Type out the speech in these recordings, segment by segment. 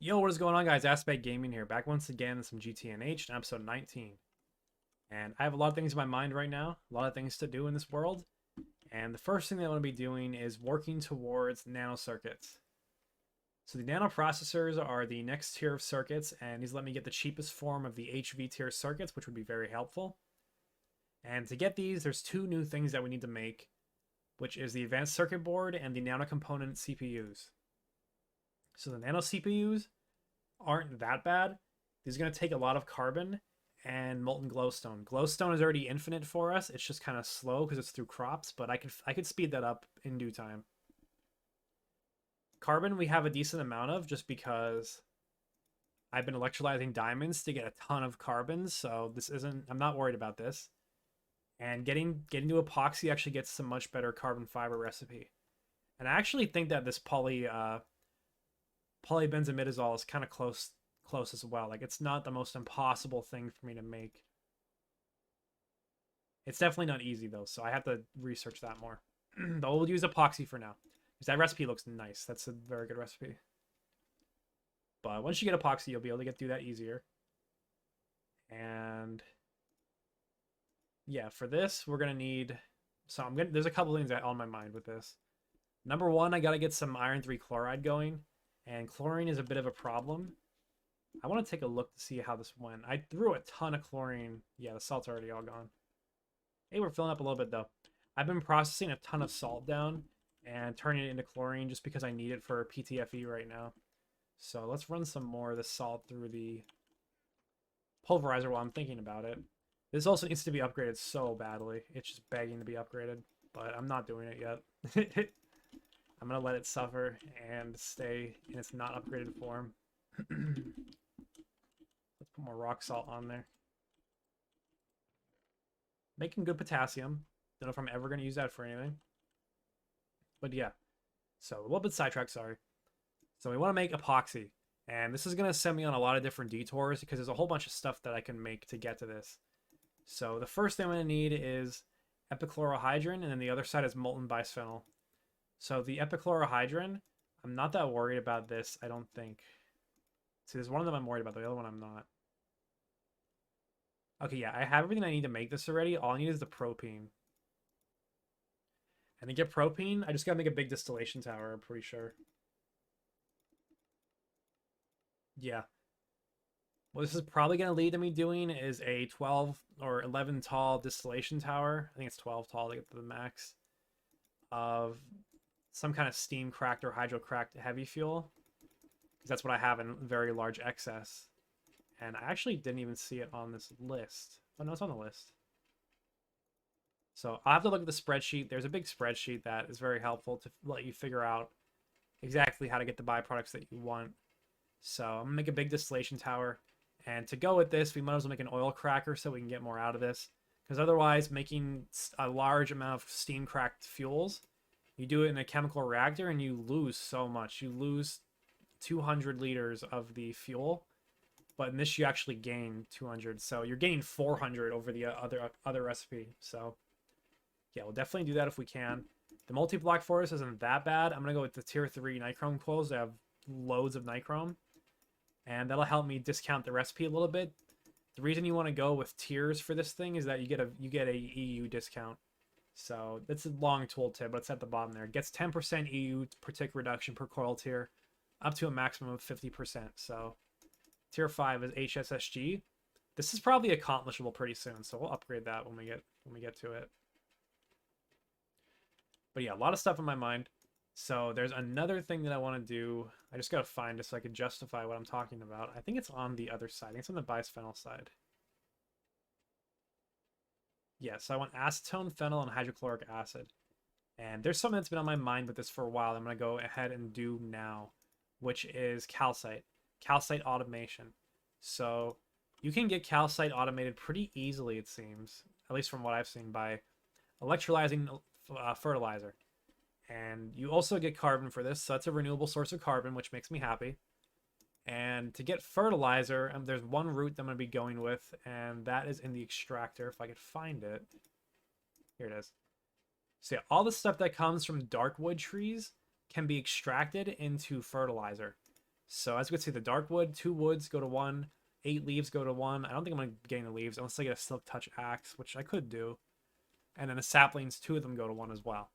Yo, what is going on, guys? Aspect Gaming here, back once again with some GTNH in episode 19. And I have a lot of things in my mind right now, a lot of things to do in this world. And the first thing that I want to be doing is working towards nanocircuits. So the nanoprocessors are the next tier of circuits, and these let me get the cheapest form of the HV tier circuits, which would be very helpful. And to get these, there's two new things that we need to make, which is the advanced circuit board and the nano component CPUs. So the nano CPUs aren't that bad. These are going to take a lot of carbon and molten glowstone. Glowstone is already infinite for us. It's just kind of slow because it's through crops, but I could speed that up in due time. Carbon we have a decent amount of just because I've been electrolyzing diamonds to get a ton of carbons, so I'm not worried about this. And getting to epoxy actually gets some much better carbon fiber recipe. And I actually think that this polybenzimidazole is kind of close as well. Like, it's not the most impossible thing for me to make. It's definitely not easy though, so I have to research that more. But we'll use epoxy for now because that recipe looks nice. That's a very good recipe. But once you get epoxy, you'll be able to get through that easier. And yeah, for this we're gonna need. So there's a couple things on my mind with this. Number one, I gotta get some iron 3 chloride going, and chlorine is a bit of a problem. I want to take a look to see how this went. I threw a ton of chlorine. Yeah, the salt's already all gone. Hey, we're filling up a little bit though. I've been processing a ton of salt down and turning it into chlorine just because I need it for PTFE right now. So let's run some more of this salt through the pulverizer while I'm thinking about it. This also needs to be upgraded so badly. It's just begging to be upgraded, but I'm not doing it yet. I'm going to let it suffer and stay in its not upgraded form. Let's put more rock salt on there. Making good potassium. Don't know if I'm ever going to use that for anything. But yeah. So a little bit sidetracked, sorry. So we want to make epoxy. And this is going to send me on a lot of different detours because there's a whole bunch of stuff that I can make to get to this. So the first thing I'm going to need is epichlorohydrin, and then the other side is molten bisphenol. So the epichlorohydrin, I'm not that worried about this, I don't think. See, there's one of them I'm worried about, the other one I'm not. Okay, yeah, I have everything I need to make this already. All I need is the propene. And to get propene, I just gotta make a big distillation tower, I'm pretty sure. Yeah. What this is probably going to lead to me doing is a 12 or 11 tall distillation tower. I think it's 12 tall to get to the max. Of some kind of steam cracked or hydro cracked heavy fuel. Because that's what I have in very large excess. And I actually didn't even see it on this list. Oh, no, it's on the list. So I'll have to look at the spreadsheet. There's a big spreadsheet that is very helpful to let you figure out exactly how to get the byproducts that you want. So I'm going to make a big distillation tower. And to go with this, we might as well make an oil cracker so we can get more out of this. Because otherwise, making a large amount of steam cracked fuels, you do it in a chemical reactor and you lose so much. You lose 200 liters of the fuel, but in this you actually gain 200. So you're gaining 400 over the other recipe. So yeah, we'll definitely do that if we can. The multi-block forest isn't that bad. I'm going to go with the tier 3 nichrome coils that have loads of nichrome. And that'll help me discount the recipe a little bit. The reason you want to go with tiers for this thing is that you get a EU discount. So that's a long tooltip, but it's at the bottom there. It gets 10% EU per tick reduction per coil tier, up to a maximum of 50%. So tier 5 is HSSG. This is probably accomplishable pretty soon, so we'll upgrade that when we get to it. But yeah, a lot of stuff in my mind. So there's another thing that I want to do. I just got to find it so I can justify what I'm talking about. I think it's on the other side. I think it's on the bisphenol side. Yeah, so I want acetone, phenyl, and hydrochloric acid. And there's something that's been on my mind with this for a while I'm going to go ahead and do now, which is calcite. Calcite automation. So you can get calcite automated pretty easily, it seems, at least from what I've seen, by electrolyzing fertilizer. And you also get carbon for this, so that's a renewable source of carbon, which makes me happy. And to get fertilizer, there's one route that I'm going to be going with, and that is in the extractor, if I could find it. Here it is. So yeah, all the stuff that comes from dark wood trees can be extracted into fertilizer. So as you can see, the dark wood, 2 woods go to 1, 8 leaves go to 1. I don't think I'm going to be getting the leaves unless I get a silk touch axe, which I could do. And then the saplings, 2 of them go to 1 as well.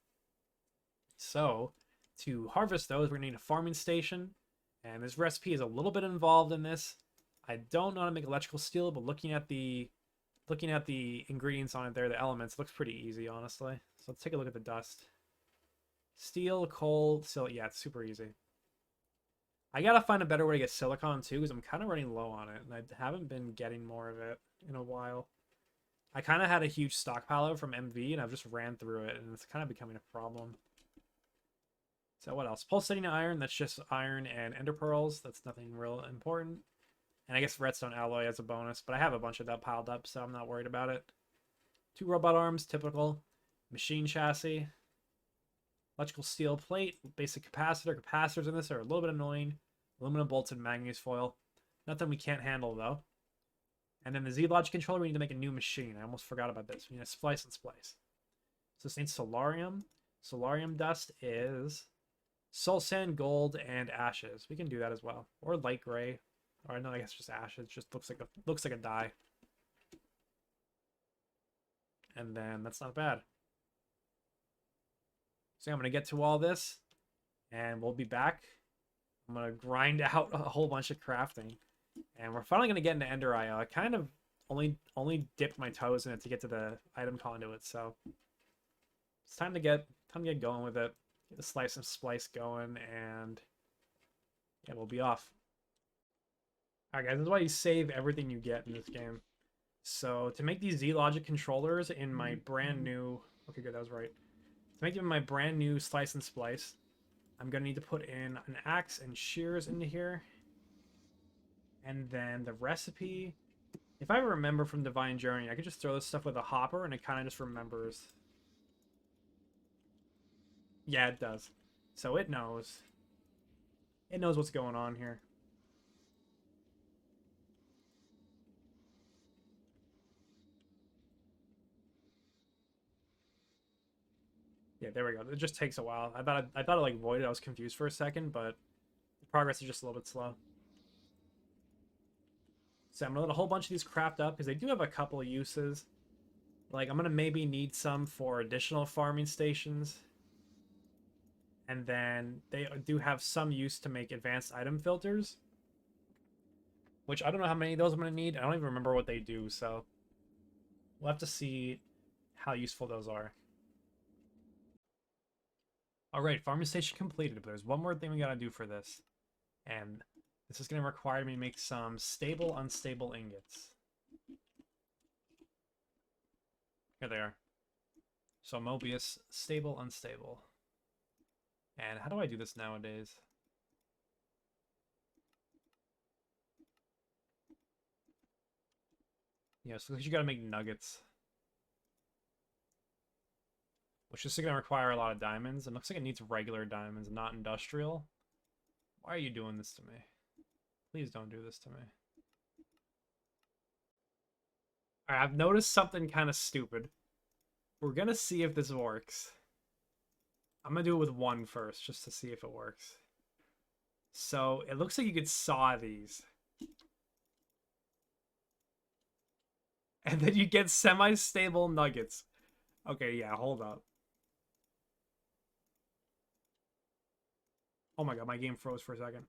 So to harvest those, we're going to need a farming station. And this recipe is a little bit involved in this. I don't know how to make electrical steel, but looking at the ingredients on it there, the elements, it looks pretty easy, honestly. So let's take a look at the dust. Steel, coal, silicon. Yeah, it's super easy. I gotta find a better way to get silicon too, because I'm kind of running low on it, and I haven't been getting more of it in a while. I kind of had a huge stockpile of it from MV, and I've just ran through it, and it's kind of becoming a problem. So what else? Pulsating iron, that's just iron and ender pearls. That's nothing real important. And I guess redstone alloy as a bonus, but I have a bunch of that piled up, so I'm not worried about it. 2 robot arms, typical. Machine chassis. Electrical steel plate, basic capacitor. Capacitors in this are a little bit annoying. Aluminum bolts and manganese foil. Nothing we can't handle, though. And then the Z-Logic controller, we need to make a new machine. I almost forgot about this. We need to splice and splice. So this needs solarium. Solarium dust is soul sand, gold, and ashes. We can do that as well. Or light gray. Or no, I guess just ashes. Just looks like a dye. And then that's not bad. So I'm going to get to all this, and we'll be back. I'm going to grind out a whole bunch of crafting, and we're finally going to get into Ender IO. I kind of only dipped my toes in it to get to the item conduit, so it's time to get going with it. Get the slice and splice going, and yeah, we'll be off. Alright guys, this is why you save everything you get in this game. So to make these Z-Logic controllers in my brand new... Okay, good, that was right. To make them my brand new slice and splice, I'm going to need to put in an axe and shears into here. And then the recipe... If I remember from Divine Journey, I could just throw this stuff with a hopper and it kind of just remembers. Yeah, it does. So it knows. It knows what's going on here. Yeah, there we go. It just takes a while. I thought it like voided. I was confused for a second, but the progress is just a little bit slow. So I'm gonna let a whole bunch of these craft up because they do have a couple of uses. Like I'm gonna maybe need some for additional farming stations. And then they do have some use to make advanced item filters. Which I don't know how many of those I'm gonna need. I don't even remember what they do, so we'll have to see how useful those are. Alright, farming station completed, but there's one more thing we gotta do for this. And this is going to require me to make some stable, unstable ingots. Here they are. So Mobius, stable, unstable. And how do I do this nowadays? Yeah, so you got to make nuggets. Which is going to require a lot of diamonds. It looks like it needs regular diamonds, not industrial. Why are you doing this to me? Please don't do this to me. Alright, I've noticed something kind of stupid. We're going to see if this works. I'm going to do it with 1 first, just to see if it works. So, it looks like you could saw these. And then you get semi-stable nuggets. Okay, yeah, hold up. Oh my god, my game froze for a second.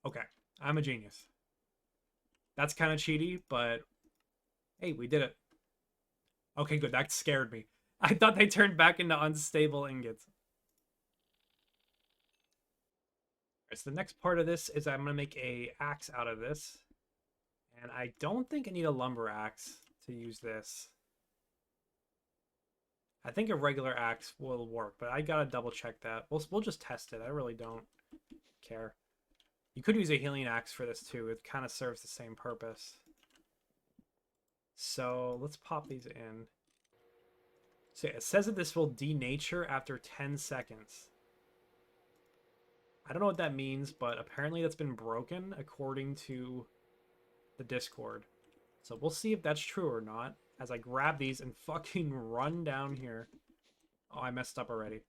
Okay, I'm a genius. That's kind of cheaty, but hey, we did it. Okay, good. That scared me. I thought they turned back into unstable ingots. Alright, so the next part of this is I'm going to make a axe out of this. And I don't think I need a lumber axe to use this. I think a regular axe will work, but I gotta double check that. We'll just test it. I really don't care. You could use a healing axe for this too. It kind of serves the same purpose. So let's pop these in. So it says that this will denature after 10 seconds. I don't know what that means, but apparently that's been broken according to the Discord. So we'll see if that's true or not as I grab these and fucking run down here. Oh, I messed up already.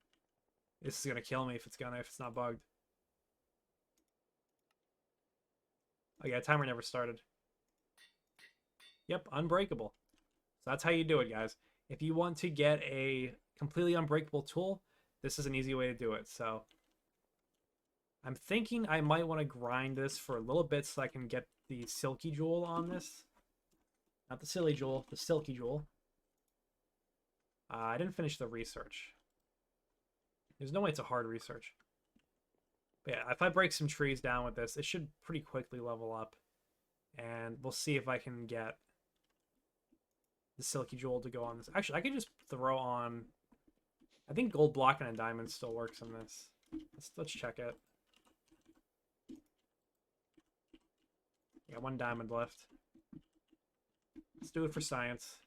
This is gonna kill me if it's not bugged. Oh yeah, timer never started. Yep, unbreakable. So that's how you do it, guys. If you want to get a completely unbreakable tool, this is an easy way to do it. So I'm thinking I might want to grind this for a little bit so I can get the silky jewel on this. Not the silly jewel, the silky jewel. I didn't finish the research. There's no way it's a hard research. But yeah, if I break some trees down with this, it should pretty quickly level up. And we'll see if I can get the silky jewel to go on this. Actually, I could just throw on... I think gold block and a diamond still works in this. Let's check it. Yeah, 1 diamond left. Let's do it for science.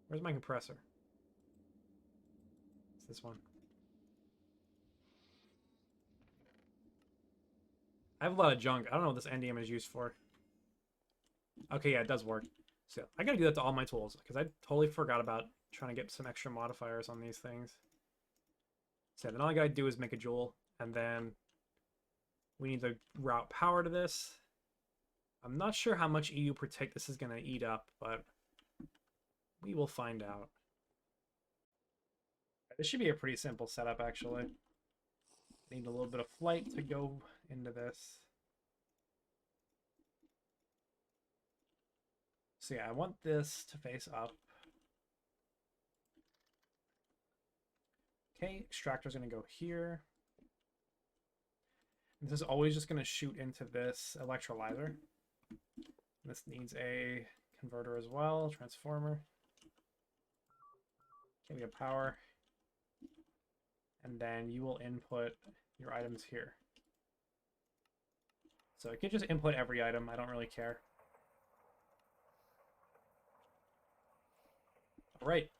Where's my compressor? It's this one. I have a lot of junk. I don't know what this NDM is used for. Okay, yeah, it does work. So I gotta do that to all my tools, because I totally forgot about trying to get some extra modifiers on these things. So then all I gotta do is make a jewel, and then we need to route power to this. I'm not sure how much EU per tick this is gonna eat up, but we will find out. This should be a pretty simple setup, actually. Need a little bit of flight to go into this. So yeah, I want this to face up. Okay, extractor's gonna go here. This is always just gonna shoot into this electrolyzer. This needs a converter as well, transformer. Okay, we have power. And then you will input your items here. So you can just input every item, I don't really care. Alright,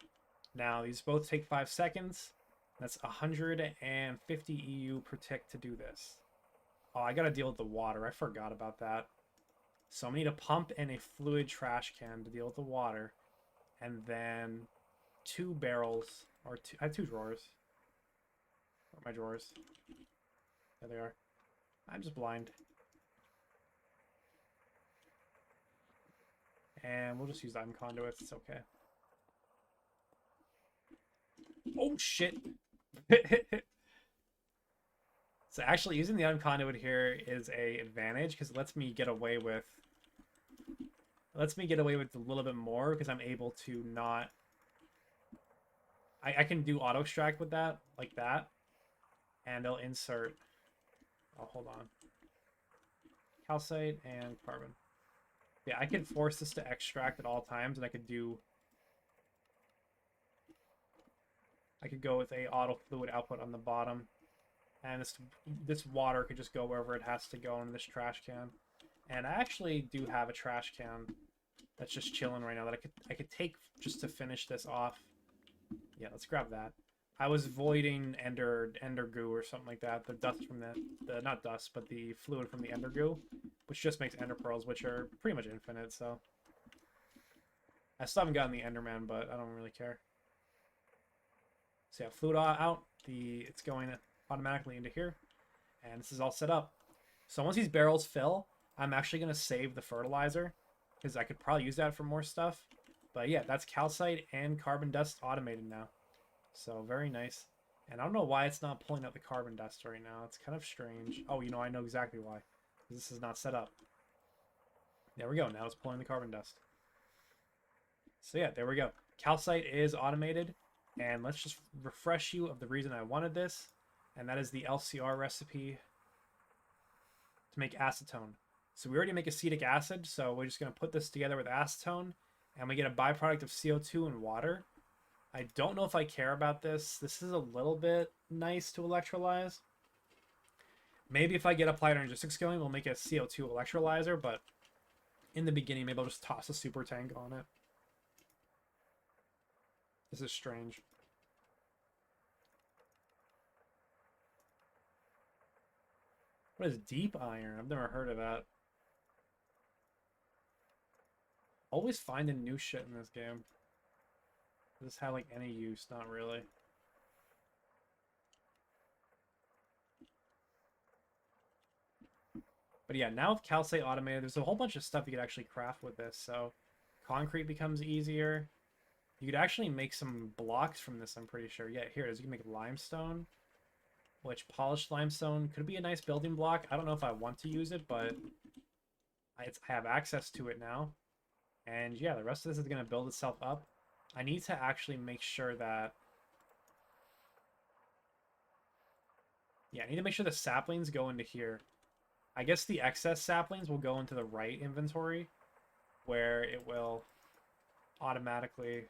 now these both take 5 seconds. That's 150 EU per tick to do this. Oh, I gotta deal with the water, I forgot about that. So I'm gonna need a pump and a fluid trash can to deal with the water. And then 2 barrels, or I have 2 drawers. Where are my drawers? There they are. I'm just blind. And we'll just use item conduits, it's okay. Oh shit! So actually using the item conduit here is a advantage because it lets me get away with a little bit more because I'm able to not... I can do auto extract with that, like that, and they'll insert... Oh, hold on. Calcite and carbon. Yeah, I can force this to extract at all times, and I could go with a auto fluid output on the bottom, and this water could just go wherever it has to go in this trash can. And I actually do have a trash can that's just chilling right now that I could take just to finish this off. Yeah, let's grab that. I was voiding ender goo or something like that. The dust from the not dust, but the fluid from the ender goo, which just makes ender pearls, which are pretty much infinite. So I still haven't gotten the enderman, but I don't really care. So yeah, fluid out. It's going automatically into here, and this is all set up. So once these barrels fill, I'm actually going to save the fertilizer because I could probably use that for more stuff. But yeah, that's calcite and carbon dust automated now. So very nice. And I don't know why it's not pulling out the carbon dust right now. It's kind of strange. Oh, I know exactly why. This is not set up. There we go. Now it's pulling the carbon dust. So yeah, there we go. Calcite is automated. And let's just refresh you of the reason I wanted this. And that is the LCR recipe to make acetone. So we already make acetic acid. So we're just going to put this together with acetone. And we get a byproduct of CO2 and water. I don't know if I care about this. This is a little bit nice to electrolyze. Maybe if I get applied energistics going, we'll make a CO2 electrolyzer, but in the beginning, maybe I'll just toss a super tank on it. This is strange. What is deep iron? I've never heard of that. Always finding new shit in this game. Does this have like any use? Not really. But yeah, now with calcite automated, there's a whole bunch of stuff you could actually craft with this. So concrete becomes easier. You could actually make some blocks from this, I'm pretty sure. Yeah, here it is. You can make limestone, which polished limestone could be a nice building block. I don't know if I want to use it, but I have access to it now. And yeah, the rest of this is going to build itself up. I need to actually make sure that... Yeah, I need to make sure the saplings go into here. I guess the excess saplings will go into the right inventory, where it will automatically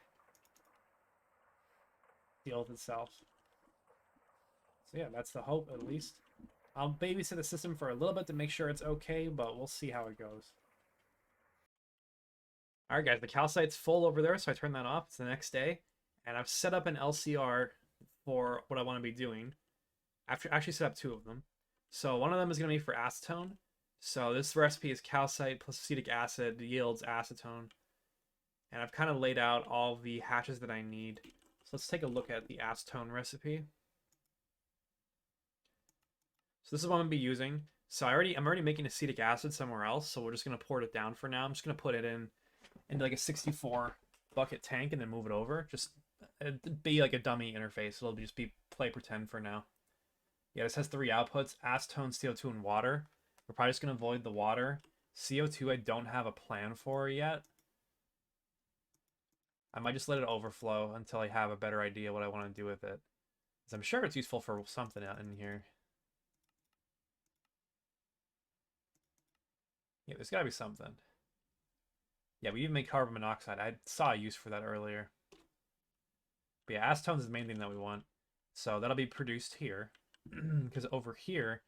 deal with itself. So yeah, that's the hope, at least. I'll babysit the system for a little bit to make sure it's okay, but we'll see how it goes. Alright guys, the calcite's full over there, so I turn that off. It's the next day. And I've set up an LCR for what I want to be doing. After actually set up two of them. So one of them is going to be for acetone. So this recipe is calcite plus acetic acid yields acetone. And I've kind of laid out all the hatches that I need. So let's take a look at the acetone recipe. So this is what I'm going to be using. So I'm already making acetic acid somewhere else, so we're just going to pour it down for now. I'm just going to put it into like a 64 bucket tank and then move it over. Just be like a dummy interface. It'll just be play pretend for now. Yeah, this has three outputs: acetone, CO2, and water. We're probably just going to avoid the water. CO2 I don't have a plan for yet. I might just let it overflow until I have a better idea what I want to do with it. Because I'm sure it's useful for something out in here. Yeah, there's got to be something. Yeah, we even make carbon monoxide. I saw a use for that earlier. But yeah, acetone is the main thing that we want. So that'll be produced here. Because over here,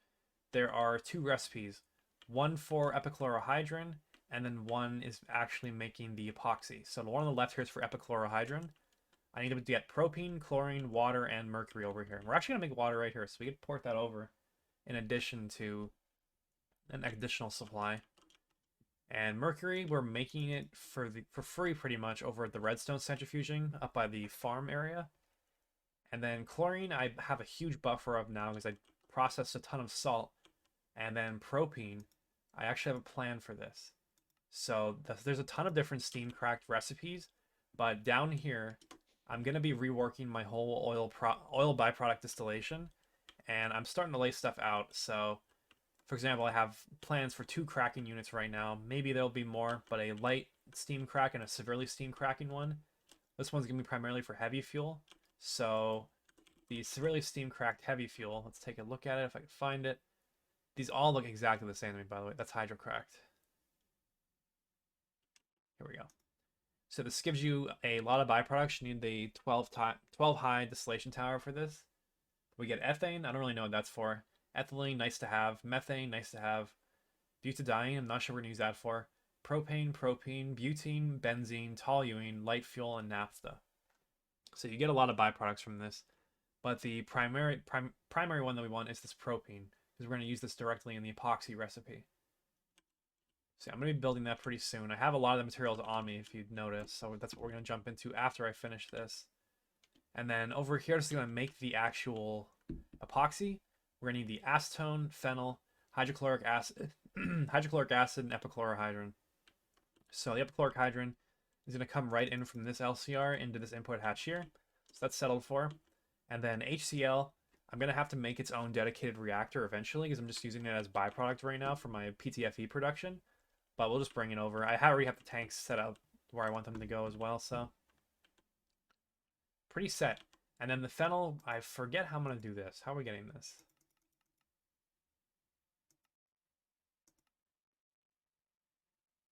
there are two recipes. One for epichlorohydrin, and then one is actually making the epoxy. So the one on the left here is for epichlorohydrin. I need to get propene, chlorine, water, and mercury over here. We're actually going to make water right here, so we can port that over in addition to an additional supply. And mercury, we're making it for free pretty much over at the redstone centrifuging up by the farm area. And then chlorine, I have a huge buffer of now because I processed a ton of salt. And then propene, I actually have a plan for this. So there's a ton of different steam cracked recipes, but down here, I'm going to be reworking my whole oil byproduct distillation, and I'm starting to lay stuff out. So, for example, I have plans for 2 cracking units right now. Maybe there'll be more, but a light steam crack and a severely steam cracking one. This one's going to be primarily for heavy fuel. So the severely steam cracked heavy fuel, let's take a look at it if I can find it. These all look exactly the same to me, by the way. That's hydrocracked. Here we go. So this gives you a lot of byproducts. You need the 12 high distillation tower for this. We get ethane. I don't really know what that's for. Ethylene, nice to have. Methane, nice to have. Butadiene, I'm not sure we're going to use that for. Propane, butene, benzene, toluene, light fuel, and naphtha. So you get a lot of byproducts from this. But the primary one that we want is this propene, because we're going to use this directly in the epoxy recipe. So I'm going to be building that pretty soon. I have a lot of the materials on me, if you'd notice, so that's what we're going to jump into after I finish this. And then over here, just going to make the actual epoxy. We're going to need the acetone, phenyl, hydrochloric acid, and epichlorohydrin. So the epichloric hydrin is going to come right in from this LCR into this input hatch here. So that's settled for. And then HCl, I'm going to have to make its own dedicated reactor eventually, because I'm just using it as byproduct right now for my PTFE production. But we'll just bring it over. I already have the tanks set up where I want them to go as well, so pretty set. And then the phenyl, I forget how I'm going to do this. How are we getting this?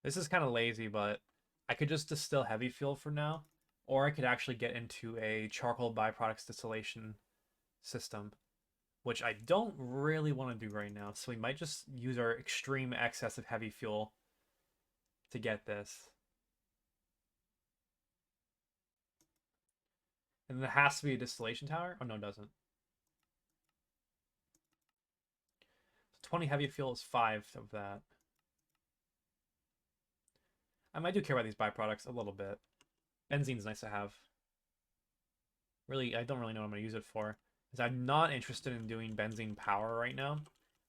This is kind of lazy, but I could just distill heavy fuel for now, or I could actually get into a charcoal byproducts distillation system, which I don't really want to do right now. So we might just use our extreme excess of heavy fuel to get this. And there has to be a distillation tower? Oh, no, it doesn't. 20 heavy fuel is 5 of that. I do care about these byproducts a little bit. Benzene's nice to have. Really, I don't really know what I'm going to use it for, because I'm not interested in doing benzene power right now.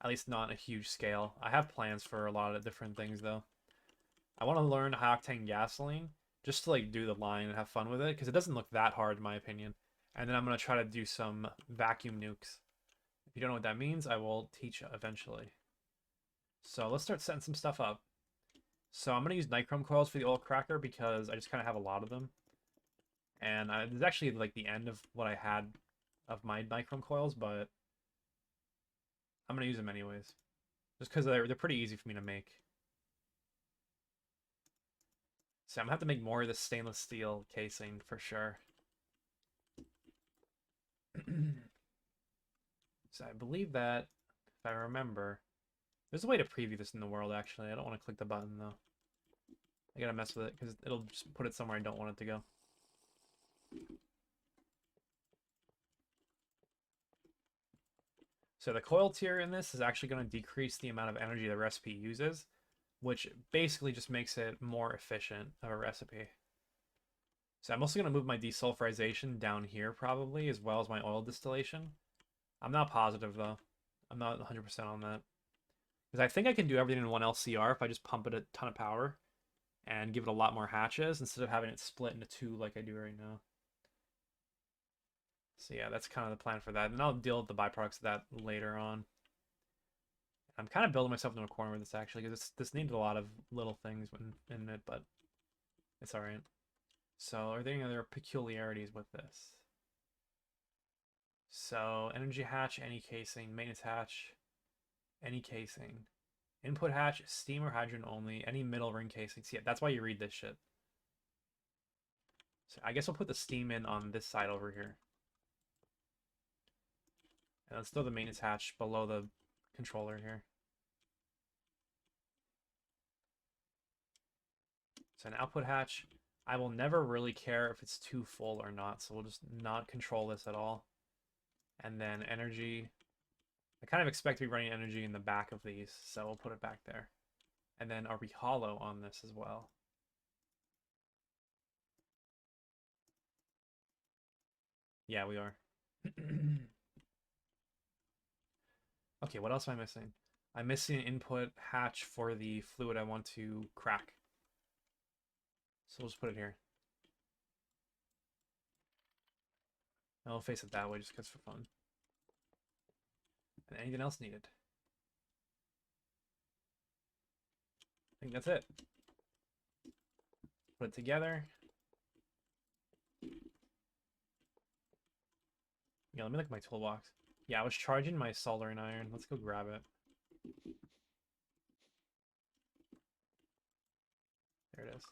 At least not on a huge scale. I have plans for a lot of different things though. I want to learn high octane gasoline just to like do the line and have fun with it because it doesn't look that hard in my opinion. And then I'm gonna try to do some vacuum nukes. If you don't know what that means, I will teach eventually. So let's start setting some stuff up. So I'm gonna use nichrome coils for the oil cracker because I just kind of have a lot of them. And it's actually like the end of what I had of my nichrome coils, but I'm gonna use them anyways, just because they're pretty easy for me to make. So I'm gonna have to make more of this stainless steel casing for sure. So I believe that, if I remember, there's a way to preview this in the world actually. I don't want to click the button though. I gotta mess with it because it'll just put it somewhere I don't want it to go. So the coil tier in this is actually going to decrease the amount of energy the recipe uses, which basically just makes it more efficient of a recipe. So I'm also going to move my desulfurization down here probably, as well as my oil distillation. I'm not positive though. I'm not 100% on that. Because I think I can do everything in one LCR if I just pump it a ton of power and give it a lot more hatches instead of having it split into two like I do right now. So yeah, that's kind of the plan for that. And I'll deal with the byproducts of that later on. I'm kind of building myself into a corner with this actually, because this needs a lot of little things in it, but it's alright. So are there any other peculiarities with this? So energy hatch, any casing, maintenance hatch, any casing. Input hatch, steam or hydrogen only, any middle ring casing. See, that's why you read this shit. So I guess I'll put the steam in on this side over here. And let's throw the maintenance hatch below the controller here. So an output hatch, I will never really care if it's too full or not, so we'll just not control this at all. And then energy, I kind of expect to be running energy in the back of these, so we'll put it back there. And then are we hollow on this as well? Yeah, we are. Okay, what else am I missing? I'm missing an input hatch for the fluid I want to crack. So we'll just put it here. I'll face it that way just because for fun. And anything else needed? I think that's it. Put it together. Yeah, let me look at my toolbox. Yeah, I was charging my soldering iron. Let's go grab it. There it is.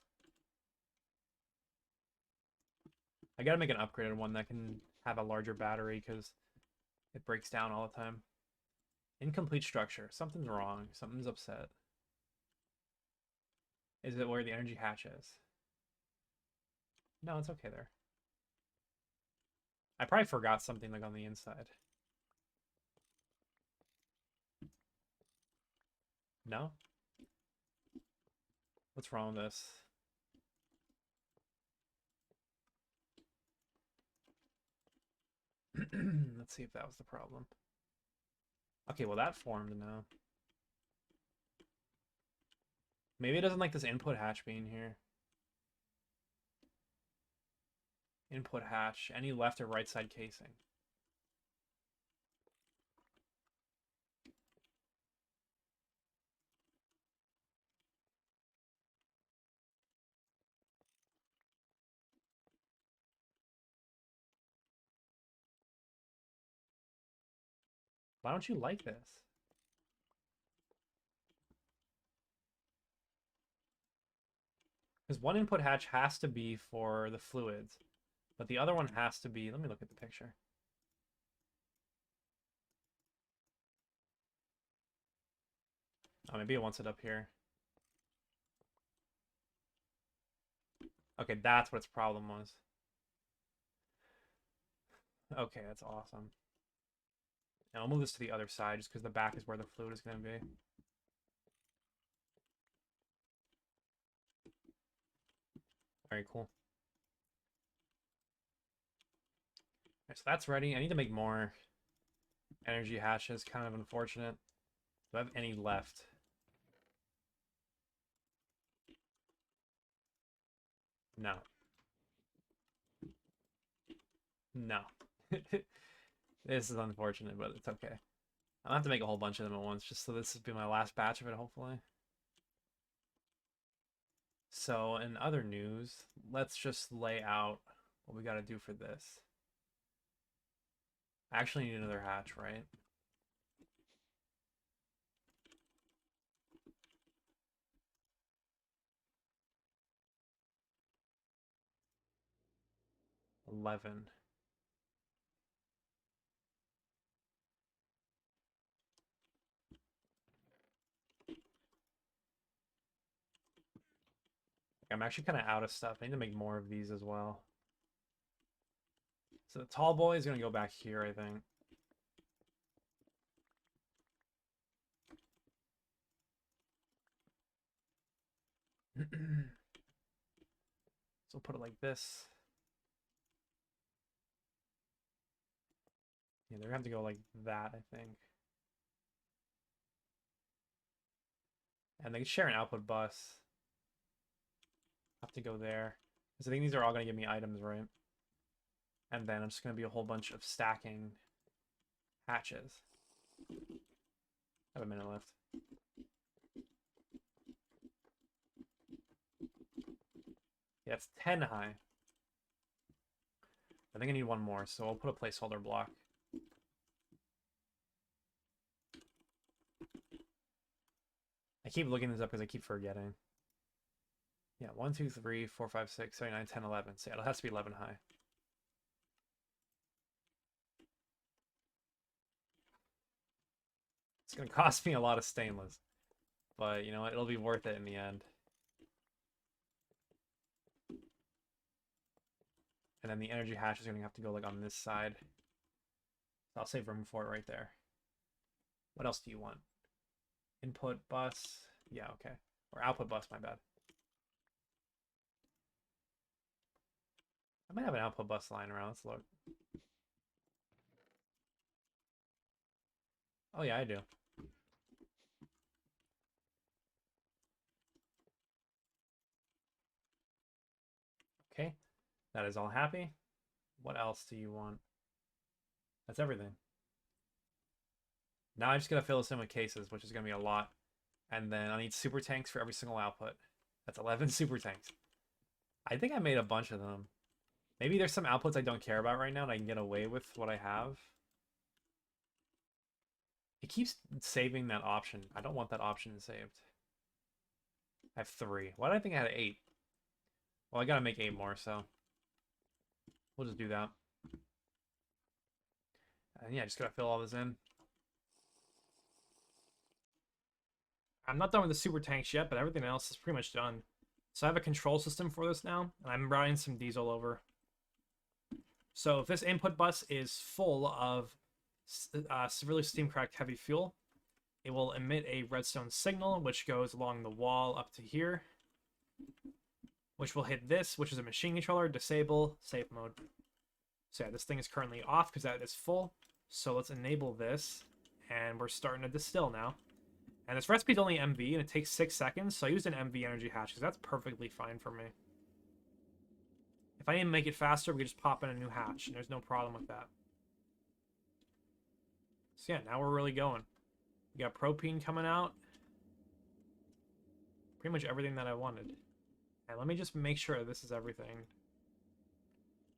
I gotta make an upgraded one that can have a larger battery because it breaks down all the time. Incomplete structure. Something's wrong. Something's upset. Is it where the energy hatch is? No, it's okay there. I probably forgot something like on the inside. No? What's wrong with this? Let's see if that was the problem. Okay, well that formed now. Maybe it doesn't like this input hatch being here. Input hatch, any left or right side casing. Why don't you like this? Because one input hatch has to be for the fluids, but the other one has to be, let me look at the picture. Oh, maybe it wants it up here. Okay, that's what its problem was. Okay, that's awesome. And I'll move this to the other side just because the back is where the fluid is going to be. Very cool. Right, so that's ready. I need to make more energy hatches. Kind of unfortunate. Do I have any left? No. No. This is unfortunate, but it's okay. I'll have to make a whole bunch of them at once, just so this will be my last batch of it, hopefully. So, in other news, let's just lay out what we got to do for this. I actually need another hatch, right? $11. I'm actually kind of out of stuff. I need to make more of these as well. So the tall boy is going to go back here, I think. So we'll put it like this. Yeah, they're going to have to go like that, I think. And they can share an output bus. Have to go there. Because I think these are all going to give me items, right? And then I'm just going to be a whole bunch of stacking hatches. I have a minute left. Yeah, it's 10 high. I think I need one more, so I'll put a placeholder block. I keep looking this up because I keep forgetting. Yeah, 1, 2, 3, 4, 5, 6, 7, 8, 9, 10, 11. So yeah, it has to be 11 high. It's going to cost me a lot of stainless. But, you know what? It'll be worth it in the end. And then the energy hatch is going to have to go like on this side. So I'll save room for it right there. What else do you want? Input bus. Yeah, okay. Or output bus, my bad. I might have an output bus lying around. Let's look. Oh, yeah, I do. Okay. That is all happy. What else do you want? That's everything. Now I'm just going to fill this in with cases, which is going to be a lot. And then I need super tanks for every single output. That's 11 super tanks. I think I made a bunch of them. Maybe there's some outputs I don't care about right now and I can get away with what I have. It keeps saving that option. I don't want that option saved. I have 3. Why did I think I had 8? Well, I gotta make 8 more, so we'll just do that. And yeah, just gotta fill all this in. I'm not done with the super tanks yet, but everything else is pretty much done. So I have a control system for this now, and I'm routing some diesel over. So if this input bus is full of severely steam-cracked heavy fuel, it will emit a redstone signal, which goes along the wall up to here, which will hit this, which is a machine controller, disable, safe mode. So yeah, this thing is currently off because that is full. So let's enable this, and we're starting to distill now. And this recipe is only MV, and it takes 6 seconds, so I used an MV energy hatch, because that's perfectly fine for me. If I need to make it faster, we can just pop in a new hatch, and there's no problem with that. So yeah, now we're really going. We got propane coming out. Pretty much everything that I wanted. And let me just make sure this is everything.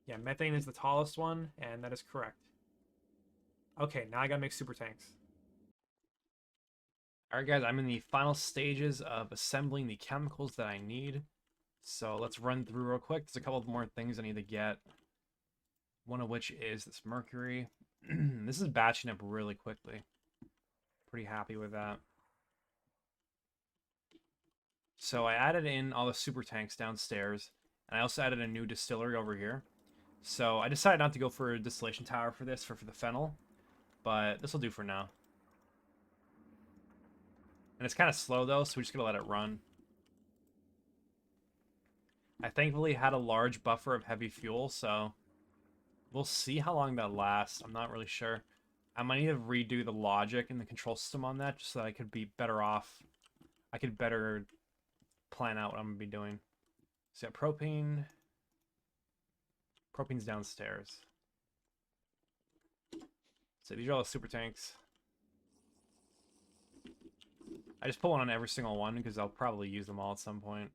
Yeah, methane is the tallest one, and that is correct. Okay, now I gotta make super tanks. Alright guys, I'm in the final stages of assembling the chemicals that I need. So let's run through real quick. There's a couple of more things I need to get. One of which is this mercury. This is batching up really quickly. Pretty happy with that. So I added in all the super tanks downstairs. And I also added a new distillery over here. So I decided not to go for a distillation tower for this, for the phenol. But this will do for now. And it's kind of slow though, so we're just going to let it run. I thankfully had a large buffer of heavy fuel, so we'll see how long that lasts. I'm not really sure. I might need to redo the logic and the control system on that just so that I could be better off. I could better plan out what I'm going to be doing. So yeah, propane. Propane's downstairs. So these are all the super tanks. I just put one on every single one because I'll probably use them all at some point.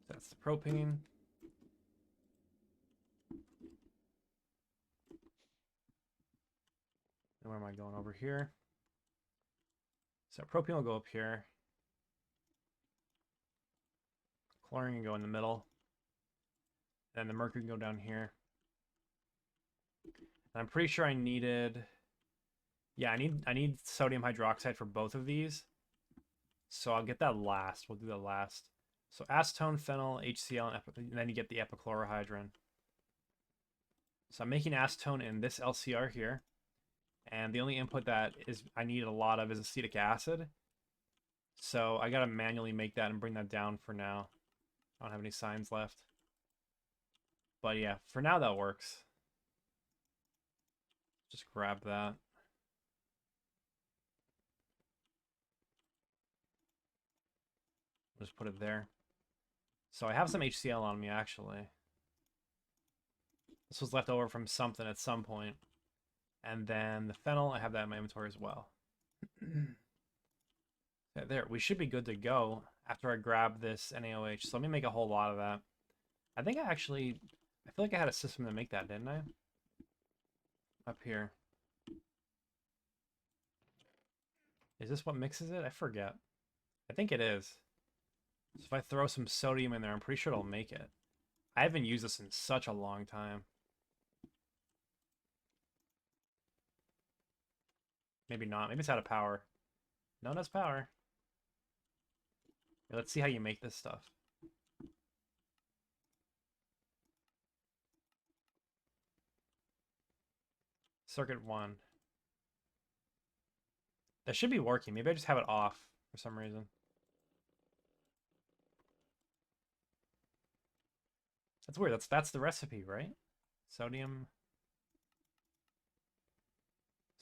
That's the propane. And where am I going over here? So propane will go up here. Chlorine can go in the middle. And the mercury can go down here. And I'm pretty sure I needed... Yeah, I need sodium hydroxide for both of these. So I'll get that last. We'll do that last. So acetone, phenyl, HCl, and then you get the epichlorohydrin. So I'm making acetone in this LCR here. And the only input that I need a lot of is acetic acid. So I gotta manually make that and bring that down for now. I don't have any signs left. But yeah, for now that works. Just grab that. Just put it there. So I have some HCl on me, actually. This was left over from something at some point. And then the phenyl, I have that in my inventory as well. Yeah, there, we should be good to go after I grab this NaOH. So let me make a whole lot of that. I think I feel like I had a system to make that, didn't I? Up here. Is this what mixes it? I forget. I think it is. So if I throw some sodium in there, I'm pretty sure it'll make it. I haven't used this in such a long time. Maybe not. Maybe it's out of power. No, that's power. Yeah, let's see how you make this stuff. Circuit 1. That should be working. Maybe I just have it off for some reason. That's weird. That's the recipe, right? Sodium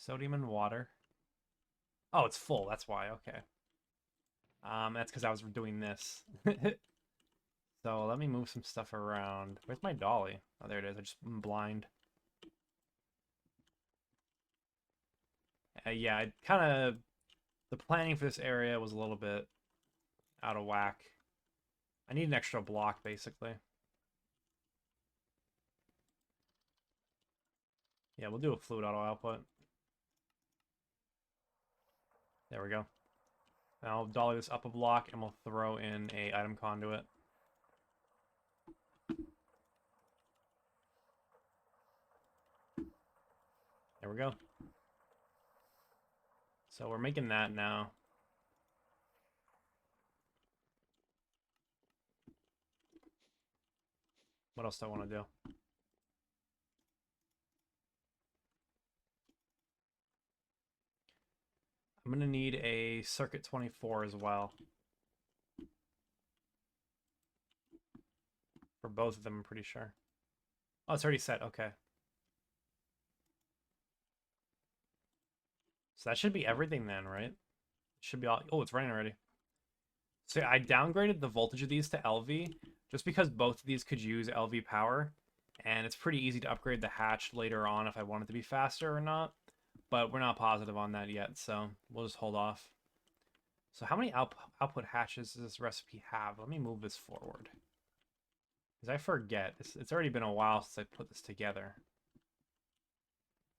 and water. Oh, it's full. That's why. Okay. That's because I was doing this. So let me move some stuff around. Where's my dolly? Oh, there it is. I'm blind. Yeah, the planning for this area was a little bit out of whack. I need an extra block, basically. Yeah, we'll do a fluid auto output. There we go. Now I'll dolly this up a block, and we'll throw in a item conduit. There we go. So we're making that now. What else do I want to do? I'm going to need a circuit 24 as well. For both of them, I'm pretty sure. Oh, it's already set. Okay. So that should be everything then, right? It should be all... Oh, it's running already. So I downgraded the voltage of these to LV just because both of these could use LV power. And it's pretty easy to upgrade the hatch later on if I want it to be faster or not. But we're not positive on that yet, so we'll just hold off. So how many output hatches does this recipe have? Let me move this forward. Because I forget. It's already been a while since I put this together.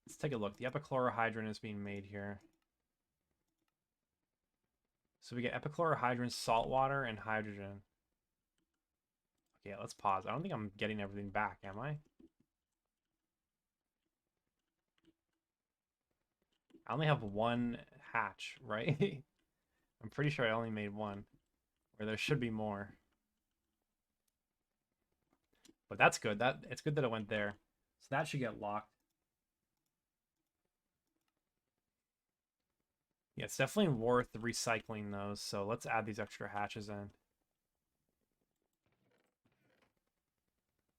Let's take a look. The epichlorohydrin is being made here. So we get epichlorohydrin, salt water, and hydrogen. Okay, let's pause. I don't think I'm getting everything back, am I? I only have one hatch, right? I'm pretty sure I only made one. Or there should be more. But that's good. It's good that it went there. So that should get locked. Yeah, it's definitely worth recycling those. So let's add these extra hatches in.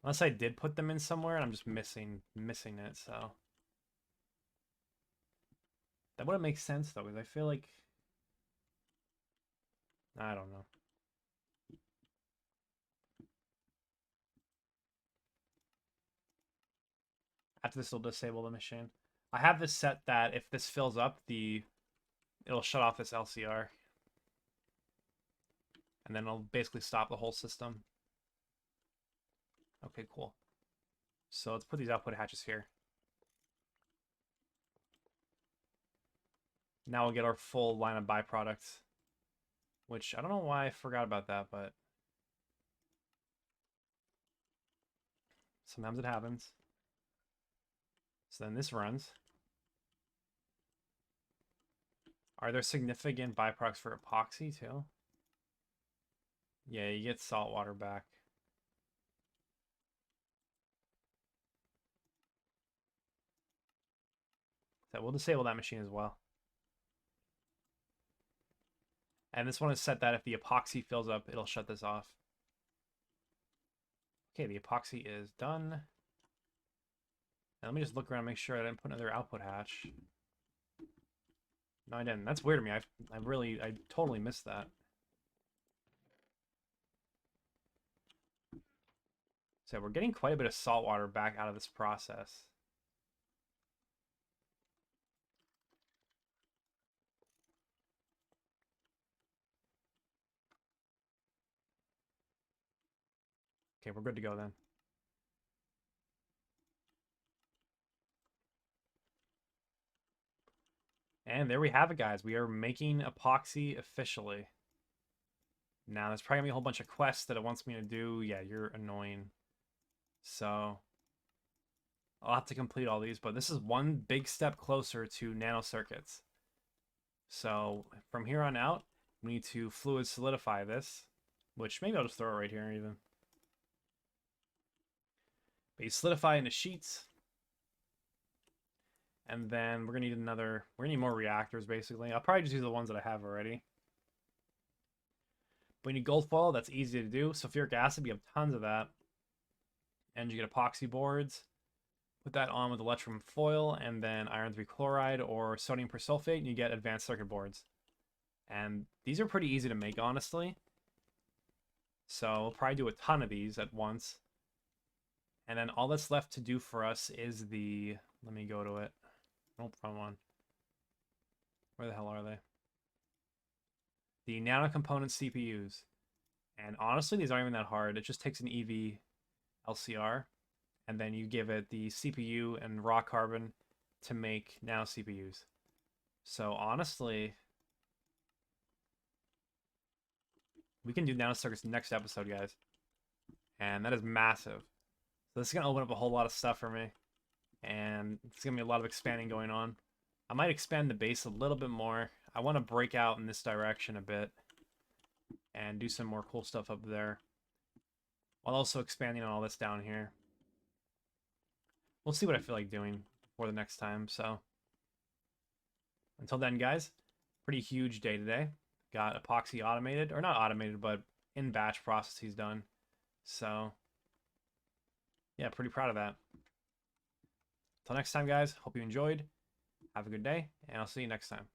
Unless I did put them in somewhere and I'm just missing it, so. That wouldn't make sense though, because I feel like I don't know. After this will disable the machine. I have this set that if this fills up, it'll shut off this LCR. And then it'll basically stop the whole system. Okay, cool. So let's put these output hatches here. Now we'll get our full line of byproducts. Which, I don't know why I forgot about that, but sometimes it happens. So then this runs. Are there significant byproducts for epoxy too? Yeah, you get salt water back. So we'll disable that machine as well. And this one is set that if the epoxy fills up, it'll shut this off. Okay, the epoxy is done. Now let me just look around and make sure I didn't put another output hatch. No, I didn't. That's weird to me. I totally missed that. So we're getting quite a bit of salt water back out of this process. Okay, we're good to go then. And there we have it, guys. We are making epoxy officially. Now, there's probably going to be a whole bunch of quests that it wants me to do. Yeah, you're annoying. So, I'll have to complete all these, but this is one big step closer to nanocircuits. So, from here on out, we need to fluid solidify this, which maybe I'll just throw it right here even. But you solidify into sheets. And then we're gonna need more reactors basically. I'll probably just use the ones that I have already. But we need gold foil, that's easy to do. Sulfuric acid, we have tons of that. And you get epoxy boards. Put that on with electrum foil and then iron 3 chloride or sodium persulfate, and you get advanced circuit boards. And these are pretty easy to make, honestly. So we'll probably do a ton of these at once. And then all that's left to do for us is let me go to it. Nope, wrong one. Where the hell are they? The nano component CPUs. And honestly, these aren't even that hard. It just takes an EV LCR, and then you give it the CPU and raw carbon to make nano CPUs. So honestly, we can do nanocircuits next episode, guys. And that is massive. So this is going to open up a whole lot of stuff for me. And it's going to be a lot of expanding going on. I might expand the base a little bit more. I want to break out in this direction a bit. And do some more cool stuff up there. While also expanding on all this down here. We'll see what I feel like doing for the next time. So until then, guys, pretty huge day today. Got epoxy automated. Or not automated, but in batch processes done. So yeah, pretty proud of that. Until next time, guys, hope you enjoyed. Have a good day, and I'll see you next time.